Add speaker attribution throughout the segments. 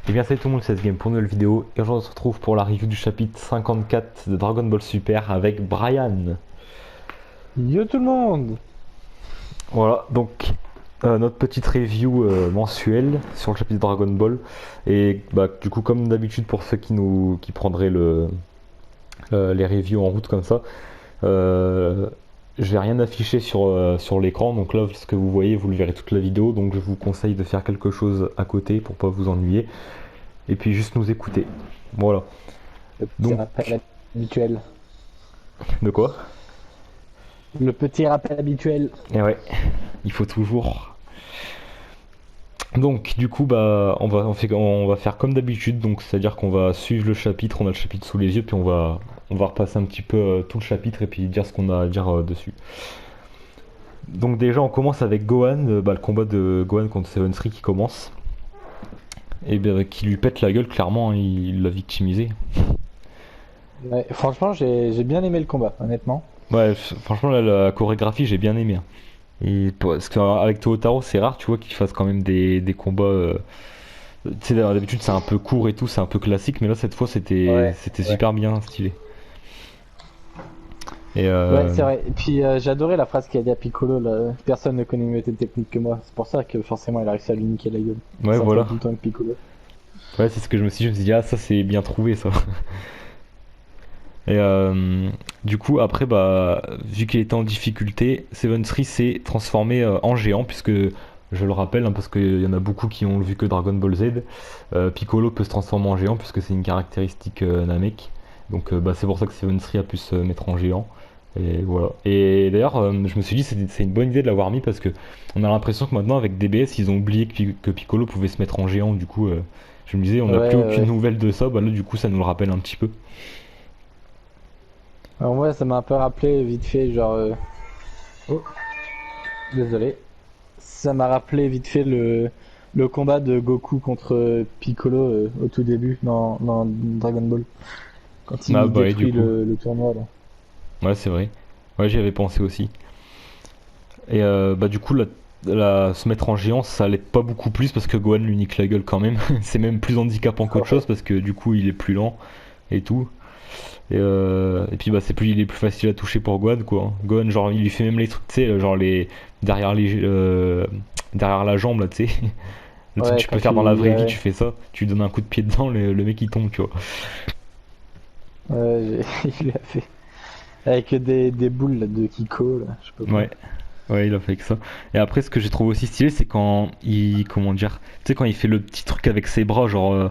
Speaker 1: Et bien salut tout le monde, c'est ce game pour une nouvelle vidéo et aujourd'hui on se retrouve pour la review du chapitre 54 de Dragon Ball Super avec Brian.
Speaker 2: Yo tout le monde!
Speaker 1: Voilà, donc notre petite review mensuelle sur le chapitre Dragon Ball. Et bah, du coup comme d'habitude pour ceux qui prendraient les reviews en route comme ça, euh, je vais rien afficher sur l'écran, donc là ce que vous voyez vous le verrez toute la vidéo, donc je vous conseille de faire quelque chose à côté pour pas vous ennuyer et puis juste nous écouter. Voilà.
Speaker 2: Le petit
Speaker 1: Donc,
Speaker 2: rappel habituel.
Speaker 1: de quoi?
Speaker 2: Le petit rappel habituel.
Speaker 1: Et ouais, il faut toujours. Donc du coup bah on va faire comme d'habitude, donc c'est-à-dire qu'on va suivre le chapitre, on a le chapitre sous les yeux, puis on va repasser un petit peu tout le chapitre et puis dire ce qu'on a à dire dessus. Donc déjà on commence avec Gohan, le combat de Gohan contre Seven Three qui commence. Et bien qui lui pète la gueule, clairement, hein, il l'a victimisé.
Speaker 2: Ouais, franchement, j'ai bien aimé le combat, honnêtement.
Speaker 1: Ouais, franchement là, la chorégraphie j'ai bien aimé, hein. Et parce qu'avec Tohotaro c'est rare tu vois qu'il fasse quand même des combats. Tu sais, d'habitude c'est un peu court et tout, c'est un peu classique, mais là cette fois
Speaker 2: Ouais,
Speaker 1: c'était
Speaker 2: ouais.
Speaker 1: super bien stylé. Et
Speaker 2: Ouais, c'est vrai. Et puis j'ai adoré la phrase qu'il a dit à Piccolo, là. Personne ne connaît mieux tes techniques que moi. C'est pour ça que forcément il a réussi à lui niquer la gueule. Il
Speaker 1: ouais,
Speaker 2: s'entraîne
Speaker 1: voilà.
Speaker 2: tout le temps avec Piccolo.
Speaker 1: Ouais, c'est ce que je me suis dit, ah, ça c'est bien trouvé ça. Et du coup, après, bah, vu qu'il était en difficulté, Seven Three s'est transformé en géant, puisque je le rappelle, hein, parce qu'il y en a beaucoup qui ont vu que Dragon Ball Z, Piccolo peut se transformer en géant, puisque c'est une caractéristique Namek. Donc bah, c'est pour ça que Seven Three a pu se mettre en géant. Et voilà. Et d'ailleurs, je me suis dit c'est une bonne idée de l'avoir mis parce que on a l'impression que maintenant avec DBS ils ont oublié que Piccolo pouvait se mettre en géant. Du coup, je me disais on
Speaker 2: Ouais,
Speaker 1: n'a plus aucune
Speaker 2: ouais.
Speaker 1: nouvelle de ça. Bah là du coup ça nous le rappelle un petit peu.
Speaker 2: Alors moi, ça m'a un peu rappelé vite fait, genre. Oh, désolé. Ça m'a rappelé vite fait le combat de Goku contre Piccolo au tout début dans Dragon Ball. Quand
Speaker 1: Ah
Speaker 2: il
Speaker 1: bah ouais, du
Speaker 2: détruit
Speaker 1: coup.
Speaker 2: le tournoi là.
Speaker 1: Ouais, c'est vrai. Ouais, j'y avais pensé aussi. Et bah du coup se mettre en géant ça l'aide pas beaucoup plus parce que Gohan lui nique la gueule quand même. C'est même plus handicapant qu'autre chose parce que du coup il est plus lent et tout. Et puis bah il est plus facile à toucher pour Gohan quoi, hein. Gohan genre il lui fait même les trucs tu sais genre les derrière la jambe là tu sais. Le truc que
Speaker 2: Ouais,
Speaker 1: tu peux
Speaker 2: quand
Speaker 1: faire dans la
Speaker 2: il.
Speaker 1: vraie vie,
Speaker 2: Ouais,
Speaker 1: tu fais ça, tu lui donnes un coup de pied dedans, le mec il tombe, tu vois.
Speaker 2: ouais, il l'a fait. Avec des boules là, de Kiko, là, je sais pas quoi.
Speaker 1: Ouais, ouais, il a fait que ça. Et après, ce que j'ai trouvé aussi stylé, c'est quand il, comment dire, tu sais, quand il fait le petit truc avec ses bras, genre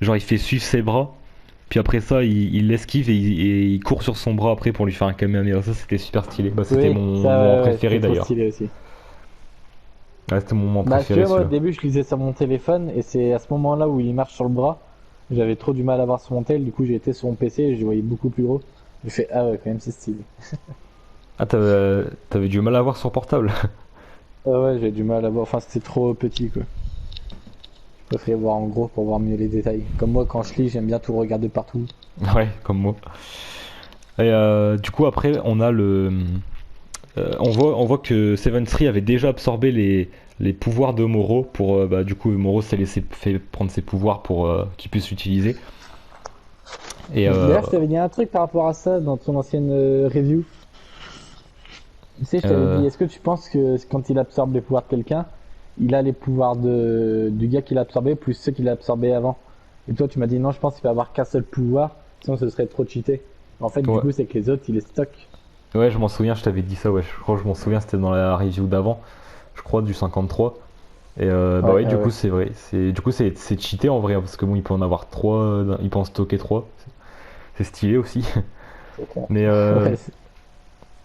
Speaker 1: il fait suivre ses bras, puis après ça, il l'esquive et il court sur son bras après pour lui faire un Kamehameha. Ça, c'était super stylé. Bah, c'était
Speaker 2: Oui,
Speaker 1: mon
Speaker 2: ça,
Speaker 1: moment
Speaker 2: ouais,
Speaker 1: préféré
Speaker 2: c'était trop
Speaker 1: d'ailleurs.
Speaker 2: stylé aussi.
Speaker 1: Ouais, c'était mon moment
Speaker 2: Bah, si tu
Speaker 1: préféré
Speaker 2: vois, moi, au
Speaker 1: celui-là.
Speaker 2: début, je lisais sur mon téléphone, et c'est à ce moment-là où il marche sur le bras. J'avais trop du mal à voir sur mon tel, du coup, j'ai été sur mon PC et je voyais beaucoup plus gros. J'ai fait, ah ouais, quand même, c'est stylé.
Speaker 1: Ah, t'avais du mal à voir sur portable.
Speaker 2: Ah ouais, j'ai du mal à voir, enfin, c'était trop petit, quoi. Je préférais voir en gros pour voir mieux les détails. Comme moi, quand je lis, j'aime bien tout regarder partout.
Speaker 1: Ouais, comme moi. Et du coup, après, on a on voit que Seven Tree avait déjà absorbé les pouvoirs de Moro pour bah, du coup Moro s'est laissé fait prendre ses pouvoirs pour qu'il puisse l'utiliser. Et
Speaker 2: D'ailleurs, je t'avais dit un truc par rapport à ça dans ton ancienne review. Tu sais, je t'avais
Speaker 1: euh,
Speaker 2: dit, est-ce que tu penses que quand il absorbe les pouvoirs de quelqu'un, il a les pouvoirs du gars qu'il a absorbé plus ceux qu'il a absorbé avant? Et toi, tu m'as dit non, je pense qu'il va avoir qu'un seul pouvoir, sinon ce serait trop cheaté. En fait, du
Speaker 1: ouais,
Speaker 2: coup, c'est que les autres, il les stocke.
Speaker 1: ouais, je m'en souviens, je t'avais dit ça, ouais, je crois que je m'en souviens, c'était dans la review d'avant, je crois du 53. Et bah
Speaker 2: Ouais,
Speaker 1: ouais, du coup
Speaker 2: ouais.
Speaker 1: c'est vrai, c'est cheaté en vrai hein, parce que bon, il peut en avoir 3, il peut en stocker 3. C'est stylé aussi.
Speaker 2: C'est clair.
Speaker 1: Mais
Speaker 2: Ouais,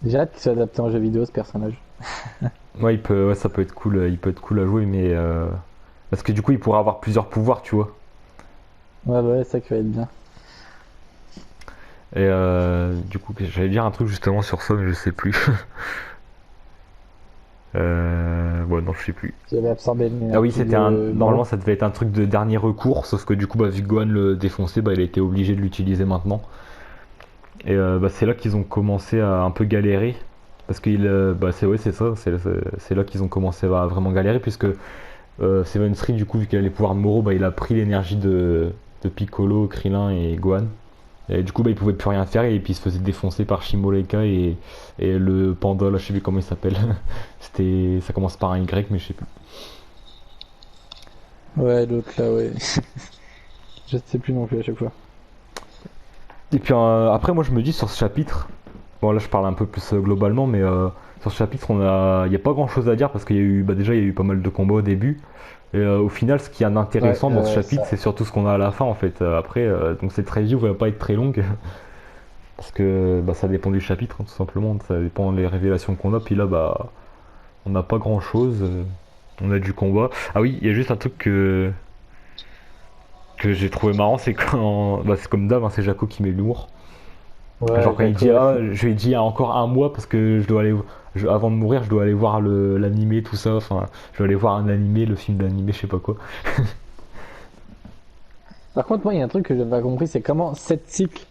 Speaker 2: j'ai hâte qu'il soit adapté en jeu vidéo, ce personnage.
Speaker 1: ouais, ouais, ça peut être cool, il peut être cool à jouer, mais parce que du coup il pourrait avoir plusieurs pouvoirs, tu vois.
Speaker 2: Ouais, bah ouais, ça qui va être bien.
Speaker 1: Et du coup, j'allais dire un truc justement sur ça, mais je sais plus. Ouais, non, je sais plus.
Speaker 2: Qui avait absorbé
Speaker 1: Ah oui,
Speaker 2: l'énergie
Speaker 1: c'était un.
Speaker 2: de
Speaker 1: Normalement,
Speaker 2: Moro.
Speaker 1: ça devait être un truc de dernier recours, sauf que du coup, bah, vu que Gohan le défonçait, bah, il a été obligé de l'utiliser maintenant. Et bah, c'est là qu'ils ont commencé à un peu galérer. Parce que bah, c'est ouais, c'est ça, c'est là qu'ils ont commencé à vraiment galérer, puisque Seven Street, du coup, vu qu'il a les pouvoirs de Moro, bah, il a pris l'énergie de Piccolo, Krillin et Gohan. Et du coup, bah, il pouvait plus rien faire et puis il se faisait défoncer par Shimoleka et le panda, là, je sais plus comment il s'appelle. Ça commence par un Y, mais je sais plus.
Speaker 2: Ouais, l'autre là, ouais. Je sais plus non plus à chaque fois.
Speaker 1: Et puis après, moi, je me dis sur ce chapitre, bon, là, je parle un peu plus globalement, mais sur ce chapitre, il y a pas grand chose à dire parce qu'il y a eu, bah, déjà, il y a eu pas mal de combats au début. Et au final, ce qui est
Speaker 2: Ouais,
Speaker 1: intéressant dans ce chapitre,
Speaker 2: ça.
Speaker 1: c'est surtout ce qu'on a à la fin en fait. Après, donc cette review va pas être très longue parce que bah, ça dépend du chapitre, hein, tout simplement. Ça dépend des révélations qu'on a. Puis là, bah, on n'a pas grand chose. On a du combat. Ah oui, il y a juste un truc que j'ai trouvé marrant, c'est quand, bah, c'est comme d'hab, hein, c'est Jaco qui met l'humour. Genre
Speaker 2: Ouais,
Speaker 1: quand il dit
Speaker 2: Jaco,
Speaker 1: ah, je lui ai dit il y a encore un mois parce que je dois aller, avant de mourir, je dois aller voir l'animé, tout ça. Enfin, je dois aller voir un animé, le film d'animé, je sais pas quoi.
Speaker 2: Par contre, moi, il y a un truc que j'avais pas compris, c'est comment 7 cycles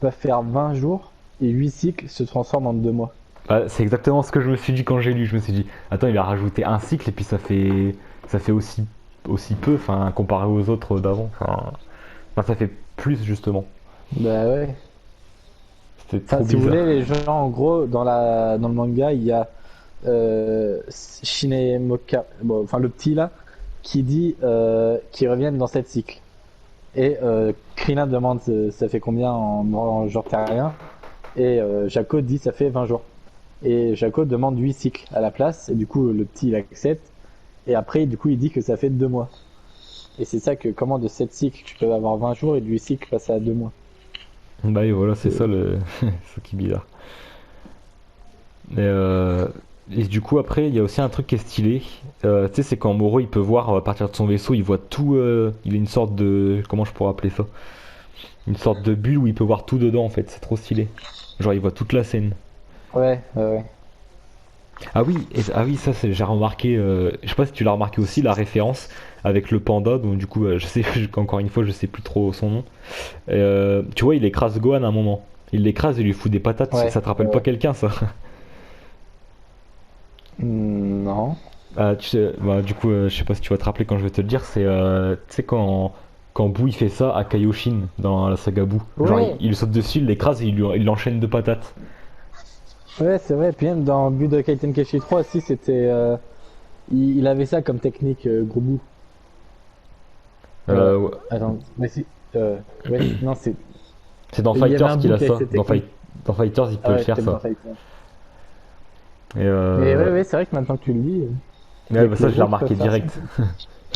Speaker 2: peuvent faire 20 jours et 8 cycles se transforment en 2 mois.
Speaker 1: Bah, c'est exactement ce que je me suis dit quand j'ai lu. Je me suis dit, attends, il a rajouté un cycle et puis ça fait aussi peu, enfin, comparé aux autres d'avant. Enfin, ça fait plus justement.
Speaker 2: Bah ouais.
Speaker 1: C'était
Speaker 2: Enfin,
Speaker 1: trop
Speaker 2: si vous
Speaker 1: bizarre.
Speaker 2: voulez, les gens, en gros, dans le manga, il y a Shinemoka, bon, enfin le petit là, qui dit qu'ils reviennent dans 7 cycles. Et Krillin demande ça fait combien en jours terriens. Et Jaco dit ça fait 20 jours. Et Jaco demande 8 cycles à la place. Et du coup, le petit il accepte. Et après, du coup, il dit que ça fait 2 mois. Et c'est ça que, comment de 7 cycles, tu peux avoir 20 jours et de 8 cycles passer à 2 mois.
Speaker 1: Bah, et voilà, c'est
Speaker 2: C'est-
Speaker 1: ça le, ce qui est bizarre. Et, du coup, après, il y a aussi un truc qui est stylé. Tu sais, c'est quand Moro il peut voir à partir de son vaisseau, il voit tout. Il a une sorte de. Comment je pourrais appeler ça? Une sorte de bulle où il peut voir tout dedans en fait. C'est trop stylé. Genre, il voit toute la scène.
Speaker 2: Ouais, ouais.
Speaker 1: Ah oui, ah oui, ça j'ai remarqué, je sais pas si tu l'as remarqué aussi, la référence avec le panda, donc du coup, je sais, encore une fois, je sais plus trop son nom. Tu vois, il écrase Gohan à un moment. Il l'écrase et lui fout des patates,
Speaker 2: Ouais,
Speaker 1: ça te rappelle pas
Speaker 2: ouais.
Speaker 1: quelqu'un ça?
Speaker 2: Non.
Speaker 1: Ah, bah, du coup, je sais pas si tu vas te rappeler quand je vais te le dire, c'est, tu sais, quand Boo il fait ça à Kaioshin dans la saga Boo. Genre, il,
Speaker 2: Ouais,
Speaker 1: il saute dessus, il l'écrase et il l'enchaîne de patates.
Speaker 2: ouais, c'est vrai. Puis même dans Budokai Tenkaichi 3 aussi, c'était. Il avait ça comme technique, gros bout. Euh,
Speaker 1: Ouais.
Speaker 2: attends, mais si. Ouais, non, c'est.
Speaker 1: C'est dans
Speaker 2: Il y avait un
Speaker 1: Fighters qu'il
Speaker 2: bout
Speaker 1: a
Speaker 2: qui avait
Speaker 1: ça.
Speaker 2: cette technique.
Speaker 1: Dans Fighters, il
Speaker 2: Ah
Speaker 1: peut le
Speaker 2: ouais,
Speaker 1: faire
Speaker 2: peut-être dans
Speaker 1: ça.
Speaker 2: Fighter.
Speaker 1: Et
Speaker 2: Mais ouais, ouais, c'est vrai que maintenant que tu le dis, il y
Speaker 1: ouais,
Speaker 2: a
Speaker 1: bah
Speaker 2: que
Speaker 1: ça
Speaker 2: les
Speaker 1: je l'ai
Speaker 2: gros qui
Speaker 1: remarqué
Speaker 2: peuvent faire ça.
Speaker 1: direct.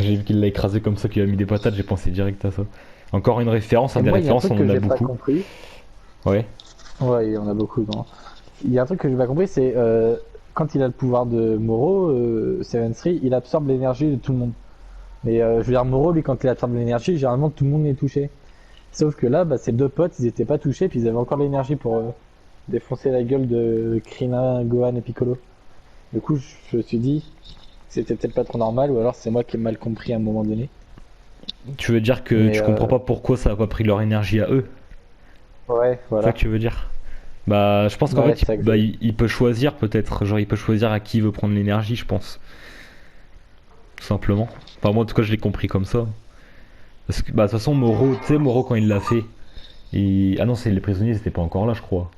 Speaker 1: J'ai vu qu'il l'a écrasé comme ça, qu'il a mis des patates, j'ai pensé direct à ça. Encore une référence, hein,
Speaker 2: Et
Speaker 1: des
Speaker 2: moi, il y a un
Speaker 1: références,
Speaker 2: truc
Speaker 1: on
Speaker 2: que
Speaker 1: en a
Speaker 2: j'ai pas
Speaker 1: beaucoup.
Speaker 2: compris.
Speaker 1: Ouais.
Speaker 2: Ouais, il y en a beaucoup. Non. Il y a un truc que j'ai pas compris, c'est quand il a le pouvoir de Moro, Seven Three, il absorbe l'énergie de tout le monde. Mais je veux dire, Moro, lui, quand il absorbe l'énergie, généralement tout le monde est touché. Sauf que là, bah, ses deux potes, ils étaient pas touchés, puis ils avaient encore l'énergie pour défoncer la gueule de Krillin, Gohan et Piccolo. Du coup, je me suis dit, c'était peut-être pas trop normal, ou alors c'est moi qui ai mal compris à un moment donné.
Speaker 1: Tu veux dire que
Speaker 2: Mais
Speaker 1: tu comprends pas pourquoi ça a pas pris leur énergie à eux?
Speaker 2: ouais,
Speaker 1: C'est ça que
Speaker 2: voilà.
Speaker 1: tu veux dire? Bah, je pense qu'en
Speaker 2: Ouais,
Speaker 1: fait,
Speaker 2: c'est ça que je...
Speaker 1: il peut choisir peut-être. Genre, il peut choisir à qui il veut prendre l'énergie, je pense. Tout simplement. Enfin, moi, en tout cas, je l'ai compris comme ça. Parce que, bah, de toute façon, Moro, tu sais, Moro, quand il l'a fait, ah non, c'est les prisonniers, c'était pas encore là, je crois.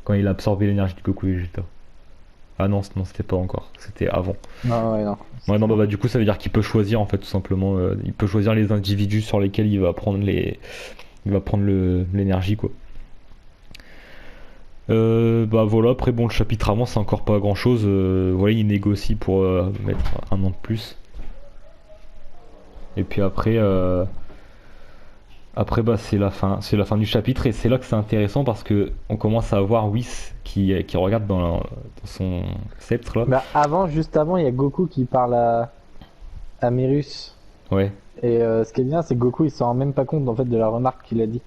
Speaker 1: Quand il a absorbé l'énergie de Goku et Vegeta. Ah non, non, c'était pas encore. C'était avant.
Speaker 2: Non, ouais, non.
Speaker 1: Ouais, non,
Speaker 2: Non.
Speaker 1: du coup, ça veut dire qu'il peut choisir, en fait, tout simplement. Il peut choisir les individus sur lesquels il va prendre l'énergie, quoi. Bah voilà, après, bon, le chapitre avant, c'est encore pas grand chose. Voilà, il négocie pour mettre un an de plus. Et puis après, bah, c'est la fin du chapitre, et c'est là que c'est intéressant parce que on commence à voir Whis qui regarde dans son sceptre là.
Speaker 2: Bah, avant, juste avant, il y a Goku qui parle à Mérus.
Speaker 1: Ouais.
Speaker 2: Et ce qui est bien, c'est que Goku, il s'en rend même pas compte en fait de la remarque qu'il a dit.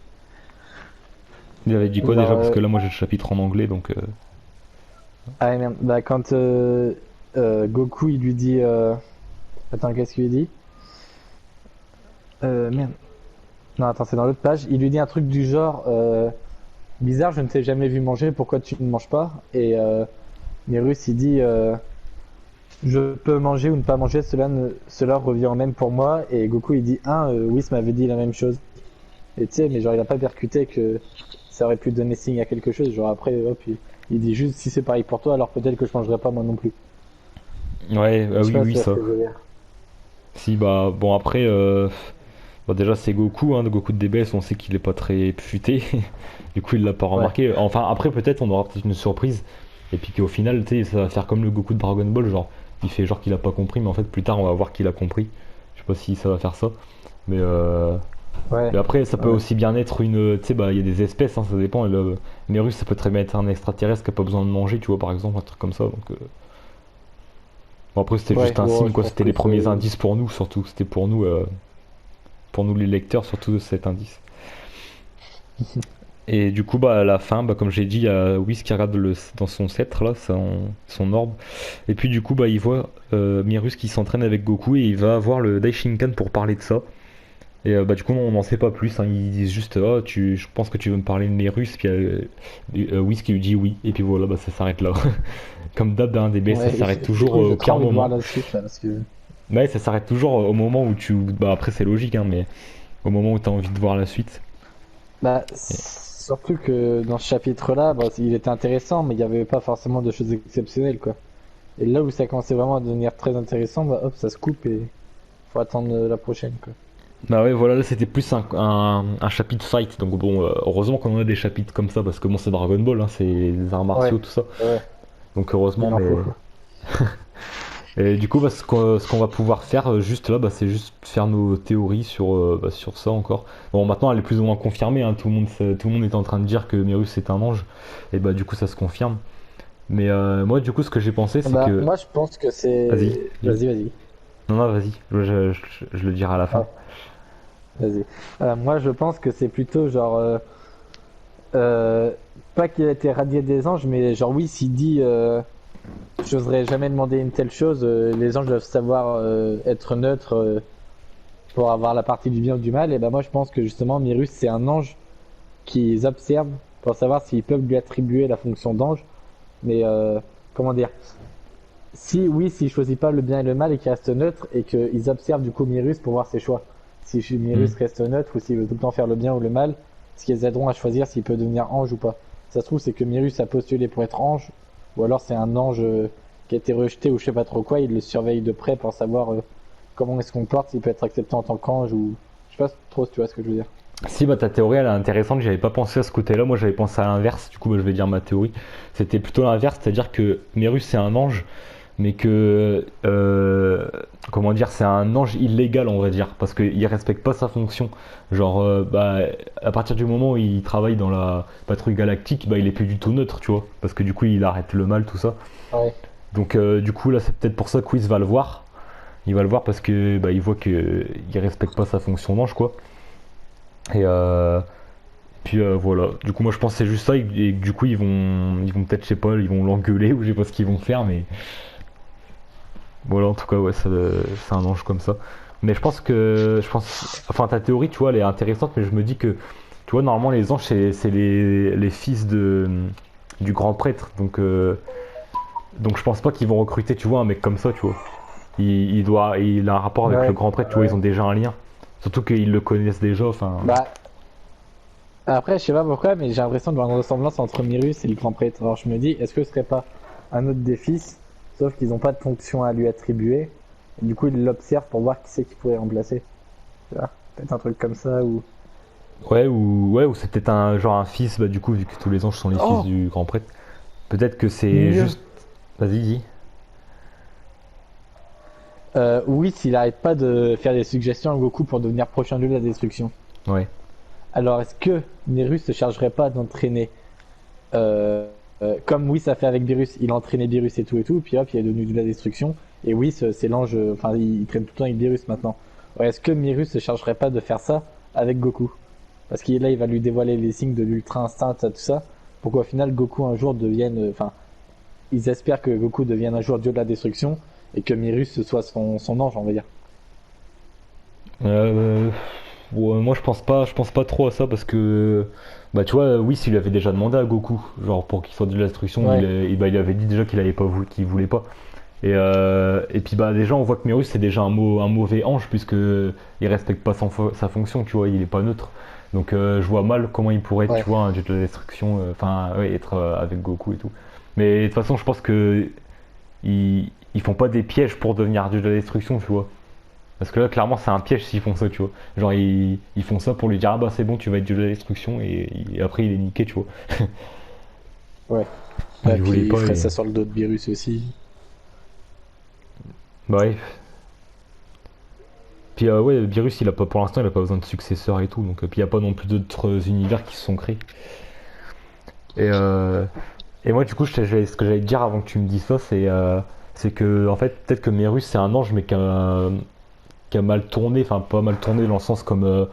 Speaker 1: Il avait dit quoi
Speaker 2: Genre,
Speaker 1: déjà? Parce que là, moi, j'ai le chapitre en anglais, donc.
Speaker 2: ah ouais, merde. Bah, quand Goku, il lui dit. Attends, qu'est-ce qu'il lui dit? Merde. Non, attends, c'est dans l'autre page. Il lui dit un truc du genre bizarre, je ne t'ai jamais vu manger, pourquoi tu ne manges pas? Et Mérus, il dit Je peux manger ou ne pas manger, cela revient au même pour moi. Et Goku il dit, Whis m'avait dit la même chose. Et tu sais, mais genre il a pas percuté que ça aurait pu donner signe à quelque chose. Genre après, hop, il dit juste si c'est pareil pour toi, alors peut-être que je mangerai pas moi non plus.
Speaker 1: Ouais,
Speaker 2: Je
Speaker 1: ah
Speaker 2: sais
Speaker 1: oui,
Speaker 2: pas
Speaker 1: oui,
Speaker 2: si c'est ce
Speaker 1: ça.
Speaker 2: que je veux dire.
Speaker 1: Si, bah, bon, après, bon, déjà, c'est Goku, hein, Goku de DBS, on sait qu'il est pas très futé. Du coup, il l'a pas
Speaker 2: Ouais,
Speaker 1: remarqué. Enfin, après, peut-être, on aura peut-être une surprise. Et puis qu'au final, tu sais, ça va faire comme le Goku de Dragon Ball, genre, il fait genre qu'il a pas compris, mais en fait, plus tard, on va voir qu'il a compris. Je sais pas si ça va faire ça. Mais, euh...
Speaker 2: ouais,
Speaker 1: mais après, ça peut
Speaker 2: ouais.
Speaker 1: aussi bien être une. Tu sais, bah, il y a des espèces, hein, ça dépend. Merus, ça peut très bien être un extraterrestre qui a pas besoin de manger, tu vois, par exemple, un truc comme ça. Donc, bon, après, c'était
Speaker 2: Ouais,
Speaker 1: juste un
Speaker 2: bon,
Speaker 1: signe,
Speaker 2: je
Speaker 1: quoi.
Speaker 2: pense
Speaker 1: C'était les
Speaker 2: que
Speaker 1: premiers
Speaker 2: c'est.
Speaker 1: indices pour nous, surtout. C'était pour nous les lecteurs, surtout cet indice. Et du coup, bah, à la fin, bah, comme j'ai dit, il y a Whis qui regarde dans son sceptre, là, son orbe. Et puis, du coup, bah, il voit Mirus qui s'entraîne avec Goku et il va voir le Daishinkan pour parler de ça. Et bah, du coup, on n'en sait pas plus, hein. Ils disent juste, oh, je pense que tu veux me parler de Mirus. Puis Whis qui lui dit oui. Et puis voilà, bah, ça s'arrête là. Comme d'hab d'un DB, ça
Speaker 2: Ouais,
Speaker 1: s'arrête
Speaker 2: du
Speaker 1: toujours
Speaker 2: coup,
Speaker 1: au
Speaker 2: j'ai trop
Speaker 1: pire
Speaker 2: envie de voir
Speaker 1: moment.
Speaker 2: la suite là, parce que.
Speaker 1: Ouais, ça s'arrête toujours au moment où tu. Bah, après, c'est logique, hein, mais au moment où tu as envie de voir la suite.
Speaker 2: Bah,
Speaker 1: Et-
Speaker 2: surtout que dans ce chapitre-là, bah, il était intéressant, mais il n'y avait pas forcément de choses exceptionnelles, quoi. Et là où ça commençait vraiment à devenir très intéressant, bah hop, ça se coupe et faut attendre la prochaine, quoi.
Speaker 1: Bah ouais, voilà, là c'était plus un chapitre fight, donc bon, heureusement qu'on en a des chapitres comme ça, parce que bon, c'est Dragon Ball, hein, c'est des arts martiaux,
Speaker 2: Ouais,
Speaker 1: tout ça,
Speaker 2: ouais,
Speaker 1: donc heureusement,
Speaker 2: il en faut.
Speaker 1: mais... Et du coup, bah, ce qu'on va pouvoir faire juste là, bah, c'est juste faire nos théories sur ça encore. Bon, maintenant elle est plus ou moins confirmée, hein, tout le monde est en train de dire que Merus est un ange, et bah du coup ça se confirme. Mais moi, du coup, ce que j'ai pensé, c'est
Speaker 2: Bah,
Speaker 1: que...
Speaker 2: moi je pense que
Speaker 1: Vas-y,
Speaker 2: c'est.
Speaker 1: dis.
Speaker 2: Vas-y, vas-y.
Speaker 1: Non, non, vas-y, je le dirai à la fin.
Speaker 2: Ah, vas-y. Moi je pense que c'est plutôt genre. Euh, pas qu'il a été radié des anges, mais genre oui, s'il dit j'oserais jamais demander une telle chose, les anges doivent savoir être neutres pour avoir la partie du bien ou du mal, et ben moi je pense que justement Myrus c'est un ange qu'ils observent pour savoir s'ils peuvent lui attribuer la fonction d'ange, mais comment dire, si oui, s'il choisit pas le bien et le mal et qu'il reste neutre et qu'ils observent du coup Myrus pour voir ses choix. Si
Speaker 1: Hmm.
Speaker 2: Myrus reste neutre ou s'il veut tout le temps faire le bien ou le mal, ce qui les aideront à choisir s'il peut devenir ange ou pas. Ça se trouve, c'est que Myrus a postulé pour être ange, ou alors c'est un ange qui a été rejeté ou je sais pas trop quoi, il le surveille de près pour savoir comment il se comporte, s'il peut être accepté en tant qu'ange ou. Je sais pas trop si tu vois ce que je veux dire.
Speaker 1: Si, bah ta théorie elle est intéressante, j'avais pas pensé à ce côté-là, moi j'avais pensé à l'inverse, du coup bah, je vais dire ma théorie. C'était plutôt l'inverse, c'est-à-dire que Merus c'est un ange, mais que, comment dire, c'est un ange illégal on va dire, parce qu'il respecte pas sa fonction. Genre, bah, à partir du moment où il travaille dans la patrouille galactique, bah il est plus du tout neutre, tu vois, parce que du coup il arrête le mal, tout ça.
Speaker 2: Ouais.
Speaker 1: Donc du coup là c'est peut-être pour ça que Whis va le voir. Il va le voir parce que bah, il voit que il respecte pas sa fonction d'ange quoi. Et puis voilà, du coup moi je pense que c'est juste ça et du coup ils vont peut-être je sais pas, ils vont l'engueuler ou je sais pas ce qu'ils vont faire mais voilà en tout cas ouais c'est un ange comme ça. Mais enfin ta théorie tu vois elle est intéressante mais je me dis que tu vois normalement les anges c'est les fils du grand prêtre donc je pense pas qu'ils vont recruter tu vois un mec comme ça tu vois. Il a un rapport avec le
Speaker 2: Ouais.
Speaker 1: grand prêtre tu vois ils ont déjà un lien. Surtout qu'ils le connaissent déjà enfin
Speaker 2: Bah, après, je sais pas pourquoi, mais j'ai l'impression de voir une ressemblance entre Myrus et le grand prêtre. Alors je me dis, est-ce que ce serait pas un autre des fils, sauf qu'ils n'ont pas de fonction à lui attribuer, et du coup ils l'observent pour voir qui c'est qui pourrait remplacer. Tu vois, peut-être un truc comme ça ou.
Speaker 1: Ouais, ou c'est peut-être un genre un fils, bah du coup, vu que tous les anges sont les fils
Speaker 2: Oh,
Speaker 1: du grand prêtre. Peut-être que c'est
Speaker 2: mieux.
Speaker 1: juste. Vas-y, dis.
Speaker 2: Oui, s'il arrête pas de faire des suggestions à Goku pour devenir prochain dieu de la destruction.
Speaker 1: Ouais.
Speaker 2: Alors est-ce que Myrus se chargerait pas d'entraîner comme oui ça fait avec Beerus, il a entraîné Beerus et tout, puis hop, il est devenu de la destruction. Et oui, c'est l'ange, enfin, il traîne tout le temps avec Beerus maintenant. Ouais, est-ce que Myrus se chargerait pas de faire ça avec Goku? Parce qu'il là, il va lui dévoiler les signes de l'ultra instinct, tout ça, pour qu'au final, Goku un jour devienne. Enfin, ils espèrent que Goku devienne un jour dieu de la destruction et que Myrus soit son ange, on va dire.
Speaker 1: Euh, ouais, moi je pense pas trop à ça parce que. Bah tu vois, oui, s'il lui avait déjà demandé à Goku, genre pour qu'il sorte de la destruction,
Speaker 2: Ouais,
Speaker 1: bah, il avait dit déjà qu'il avait pas voulu, qu'il voulait pas. Et puis bah déjà on voit que Merus c'est déjà un mauvais ange puisque il respecte pas sa fonction, tu vois, il est pas neutre. Donc je vois mal comment il pourrait être, tu
Speaker 2: Ouais.
Speaker 1: vois, un dieu de la destruction, enfin ouais, être avec Goku et tout. Mais de toute façon je pense que ils font pas des pièges pour devenir dieu de la destruction, tu vois. Parce que là clairement c'est un piège s'ils font ça, tu vois. Genre ils font ça pour lui dire ah bah c'est bon tu vas être dieu de la destruction et après il est niqué, tu vois.
Speaker 2: Ouais. Et
Speaker 1: Il voulait
Speaker 2: puis il
Speaker 1: pas
Speaker 2: ferait
Speaker 1: et...
Speaker 2: ça sur le dos de Beerus aussi.
Speaker 1: Bah ouais. Puis ouais, Beerus, il a pas, pour l'instant, il a pas besoin de successeur et tout, donc puis il y a pas non plus d'autres univers qui se sont créés. Et, euh, et moi, du coup, ce que j'allais te dire avant que tu me dises ça, c'est que, en fait, peut-être que Merus, c'est un ange, mais qui a mal tourné, enfin, pas mal tourné dans le sens comme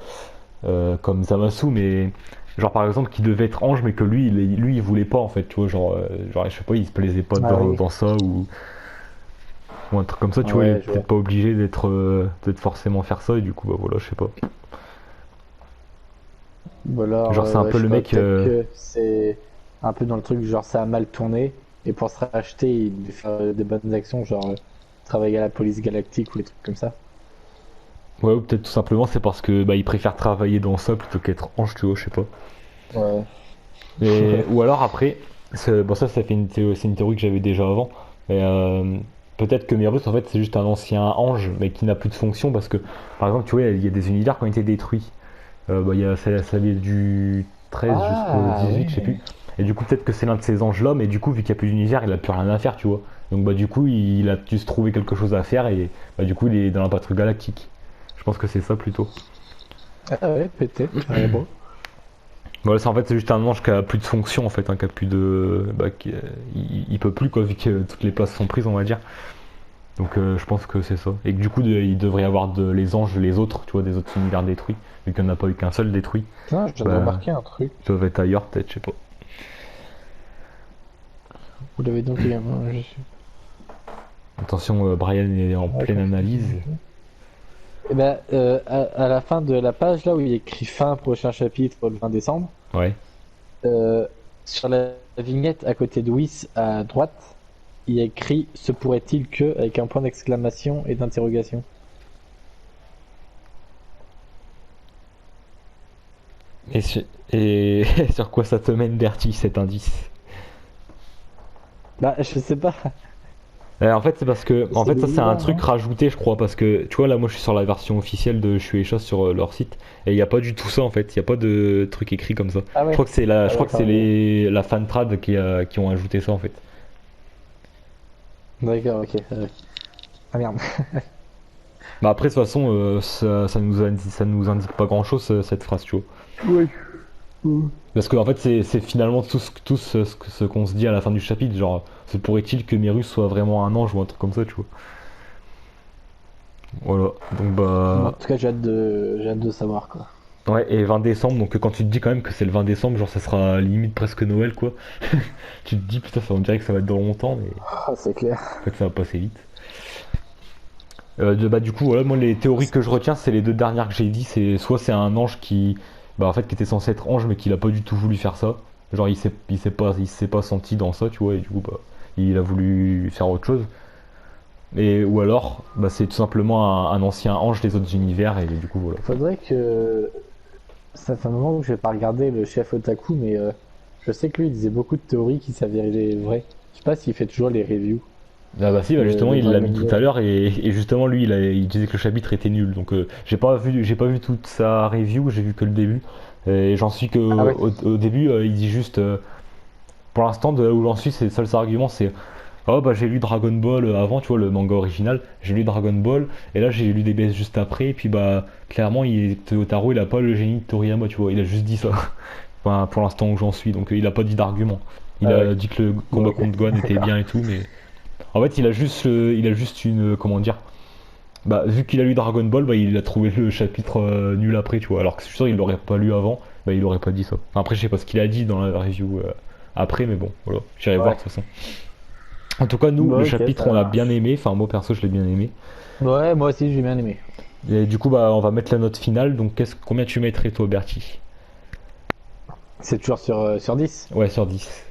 Speaker 1: Zamasu, mais genre, par exemple, qui devait être ange, mais que lui, il voulait pas, en fait, tu vois, genre, je sais pas, il se plaisait pas
Speaker 2: Ah
Speaker 1: dans,
Speaker 2: oui.
Speaker 1: dans ça, ou un truc comme ça, tu vois, il est
Speaker 2: Ouais, je
Speaker 1: peut-être
Speaker 2: vois.
Speaker 1: pas obligé d'être forcément faire ça, et du coup, bah voilà, je sais pas.
Speaker 2: Ou alors,
Speaker 1: Genre, c'est un
Speaker 2: ouais,
Speaker 1: peu
Speaker 2: je sais
Speaker 1: le
Speaker 2: pas,
Speaker 1: mec.
Speaker 2: peut-être que c'est un peu dans le truc, genre ça a mal tourné, et pour se racheter, il devait faire des bonnes actions, genre travailler à la police galactique ou des trucs comme ça.
Speaker 1: Ouais, ou peut-être tout simplement c'est parce que bah, il préfère travailler dans ça plutôt qu'être ange, tu vois, je sais pas.
Speaker 2: Ouais.
Speaker 1: Mais,
Speaker 2: Ouais.
Speaker 1: ou alors après, bon, ça fait c'est une théorie que j'avais déjà avant, mais peut-être que Merus en fait c'est juste un ancien ange mais qui n'a plus de fonction parce que par exemple, tu vois, il y a des univers qui ont été détruits. Bah, ça allait du 13 jusqu'au
Speaker 2: Ah
Speaker 1: 18, je sais plus.
Speaker 2: ouais.
Speaker 1: Et du coup, peut-être que c'est l'un de ces anges-là, mais du coup, vu qu'il n'y a plus d'univers, il a plus rien à faire, tu vois. Donc, bah, du coup, il a dû se trouver quelque chose à faire et bah, du coup, il est dans la patrouille galactique. Je pense que c'est ça plutôt.
Speaker 2: Ah ouais, peut-être, carrément.
Speaker 1: Voilà, en fait, c'est juste un ange qui a plus de fonction, en fait, hein, qui a plus de. Bah, il peut plus, quoi, vu que toutes les places sont prises, on va dire. Donc, je pense que c'est ça. Et que du coup, il devrait y avoir les anges, les autres, tu vois, des autres univers détruits. Vu qu'il n'y en a pas eu qu'un seul détruit,
Speaker 2: Putain, je viens de
Speaker 1: bah,
Speaker 2: remarquer un truc.
Speaker 1: ils peuvent être ailleurs, peut-être, je sais pas.
Speaker 2: Vous l'avez donc également.
Speaker 1: Attention, Brian est en pleine analyse.
Speaker 2: Et ben, à la fin de la page, là où il y a écrit fin prochain chapitre le 20 décembre,
Speaker 1: Ouais.
Speaker 2: euh, sur la vignette à côté de Whis à droite, il y a écrit se pourrait-il que avec un point d'exclamation et d'interrogation.
Speaker 1: Et, et sur quoi ça te mène, Bertie, cet indice?
Speaker 2: Bah, je sais pas.
Speaker 1: En fait, c'est parce que, en
Speaker 2: C'est
Speaker 1: fait, ça c'est un
Speaker 2: bizarre,
Speaker 1: truc
Speaker 2: non?
Speaker 1: rajouté, je crois, parce que, tu vois, là, moi, je suis sur la version officielle de Shueisha sur leur site, et il n'y a pas du tout ça, en fait. Il n'y a pas de truc écrit comme ça.
Speaker 2: Ah
Speaker 1: Je
Speaker 2: ouais.
Speaker 1: crois que c'est la, je
Speaker 2: Ah
Speaker 1: crois que c'est
Speaker 2: d'accord, ok.
Speaker 1: la fantrad qui ont ajouté ça, en fait.
Speaker 2: D'accord, ok. Ah merde.
Speaker 1: Bah après, de toute façon, ça nous indique pas grand-chose, cette phrase, tu vois.
Speaker 2: Oui. Mm.
Speaker 1: Parce que, en fait, c'est finalement ce qu'on se dit à la fin du chapitre, genre, se pourrait-il que Merus soit vraiment un ange ou un truc comme ça, tu vois. Voilà, donc
Speaker 2: Bon, en
Speaker 1: bah.
Speaker 2: tout cas, j'ai hâte de savoir quoi.
Speaker 1: Ouais, et 20 décembre, donc quand tu te dis quand même que c'est le 20 décembre, genre ça sera limite presque Noël, quoi. Tu te dis, putain, ça on dirait que ça va être dans longtemps, mais
Speaker 2: Ah, c'est clair.
Speaker 1: en fait ça va passer vite. Bah, du coup, voilà, moi les théories que je retiens, c'est les deux dernières que j'ai dit. C'est soit c'est un ange qui, bah en fait, qui était censé être ange, mais qui a pas du tout voulu faire ça. Genre il s'est pas senti dans ça, tu vois, et du coup, bah, il a voulu faire autre chose. Et ou alors, bah c'est tout simplement un ancien ange des autres univers, et du coup, voilà.
Speaker 2: Faudrait que ça fait un moment que je vais pas regarder le chef Otaku, mais je sais que lui il disait beaucoup de théories qui s'avéraient vraies. Je sais pas s'il fait toujours les reviews
Speaker 1: Ah bah si, bah justement
Speaker 2: de
Speaker 1: il l'a
Speaker 2: Dragon
Speaker 1: mis tout à
Speaker 2: Ball.
Speaker 1: l'heure et justement lui il disait que le chapitre était nul, donc j'ai pas vu toute sa review, j'ai vu que le début et j'en suis que
Speaker 2: Ah ouais.
Speaker 1: au début il dit juste pour l'instant de là où j'en suis c'est les seuls arguments c'est oh bah j'ai lu Dragon Ball avant, tu vois, le manga original, j'ai lu Dragon Ball et là j'ai lu des BS juste après et puis bah clairement Taro il a pas le génie de Toriyama, tu vois, il a juste dit ça. Enfin, pour l'instant où j'en suis, donc il a pas dit d'argument, il
Speaker 2: Ah ouais.
Speaker 1: a dit que le
Speaker 2: Bon,
Speaker 1: combat
Speaker 2: ok.
Speaker 1: contre Gohan était
Speaker 2: D'accord.
Speaker 1: bien et tout, mais en fait, il a juste une, comment dire, bah, vu qu'il a lu Dragon Ball, bah, il a trouvé le chapitre nul après, tu vois. Alors que je suis sûr, il l'aurait pas lu avant, bah, il aurait pas dit ça. Enfin, après, je sais pas ce qu'il a dit dans la review après, mais bon, voilà, j'irai voir
Speaker 2: Ouais.
Speaker 1: de toute façon. En tout cas, nous, le
Speaker 2: Bon, ok,
Speaker 1: chapitre,
Speaker 2: ça
Speaker 1: on l'a bien
Speaker 2: marche.
Speaker 1: aimé. Enfin, moi perso, je l'ai bien aimé.
Speaker 2: Ouais, moi aussi j'ai bien aimé.
Speaker 1: Et du coup, bah, on va mettre la note finale. Donc, combien tu mettrais toi, Bertie?
Speaker 2: C'est toujours sur 10.
Speaker 1: Ouais, sur 10.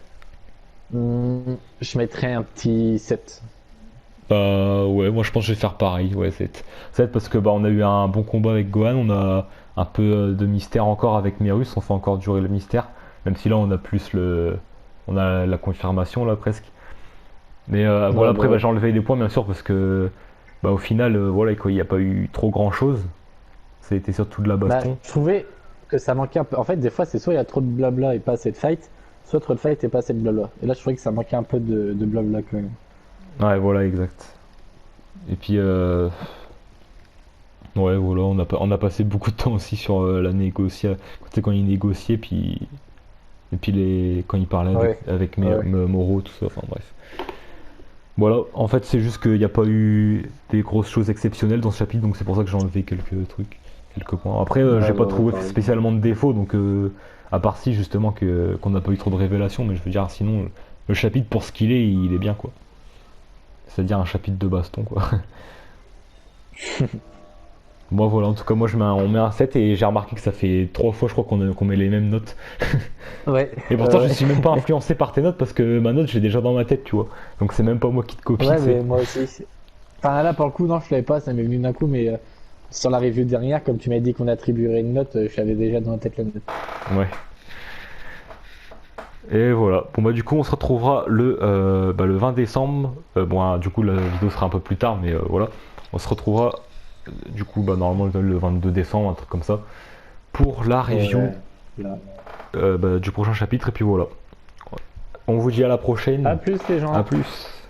Speaker 2: Je mettrais un petit 7.
Speaker 1: Ouais, moi je pense que je vais faire pareil. Ouais, c'est parce que bah on a eu un bon combat avec Gohan, on a un peu de mystère encore avec Merus, on fait encore durer le mystère, même si là on a plus on a la confirmation là presque. Mais voilà,
Speaker 2: Ouais, bah
Speaker 1: après bah,
Speaker 2: ouais.
Speaker 1: j'ai enlevé les points bien sûr parce que bah au final voilà quoi, il n'y a pas eu trop grand chose. Ça a été surtout de la
Speaker 2: Bah,
Speaker 1: baston.
Speaker 2: je trouvais que ça manquait un peu. En fait, des fois, c'est soit il y a trop de blabla et pas assez de fight, soit trop de fight et pas assez de blabla. Et là, je trouvais que ça manquait un peu de blabla quand même.
Speaker 1: Ouais, voilà, exact. Et puis ouais, voilà, on a passé beaucoup de temps aussi sur la négociation. Tu sais, quand il négociait, puis et puis quand il parlait
Speaker 2: Ouais,
Speaker 1: avec
Speaker 2: ouais.
Speaker 1: Moro, tout ça. Enfin bref. Voilà, en fait, c'est juste qu'il n'y a pas eu des grosses choses exceptionnelles dans ce chapitre, donc c'est pour ça que j'ai enlevé quelques trucs, quelques points. Après, j'ai
Speaker 2: Ouais,
Speaker 1: pas
Speaker 2: bah ouais,
Speaker 1: trouvé
Speaker 2: pareil.
Speaker 1: spécialement de défauts, donc à part si justement qu'on n'a pas eu trop de révélations, mais je veux dire, sinon, le chapitre pour ce qu'il est, il est bien quoi. C'est-à-dire un chapitre de baston quoi. Moi voilà, en tout cas, moi on met un 7 et j'ai remarqué que ça fait 3 fois, je crois, qu'on met les mêmes notes.
Speaker 2: Ouais,
Speaker 1: Et pourtant, je
Speaker 2: ouais.
Speaker 1: suis même pas influencé par tes notes parce que ma note, j'ai déjà dans ma tête, tu vois. Donc c'est même pas moi qui te copie,
Speaker 2: Ouais,
Speaker 1: c'est.
Speaker 2: mais moi aussi. Enfin, là, pour le coup, non, je l'avais pas, ça m'est venu d'un coup, mais sur la review dernière, comme tu m'as dit qu'on attribuerait une note, je l'avais déjà dans la tête la note.
Speaker 1: Ouais. Et voilà. Bon bah du coup on se retrouvera le 20 décembre. Bon du coup la vidéo sera un peu plus tard mais voilà. On se retrouvera du coup bah normalement le 22 décembre, un truc comme ça, pour la review
Speaker 2: Ouais, là.
Speaker 1: du prochain chapitre et puis voilà. On vous dit à la
Speaker 2: À
Speaker 1: prochaine.
Speaker 2: plus, les
Speaker 1: À
Speaker 2: gens!
Speaker 1: plus.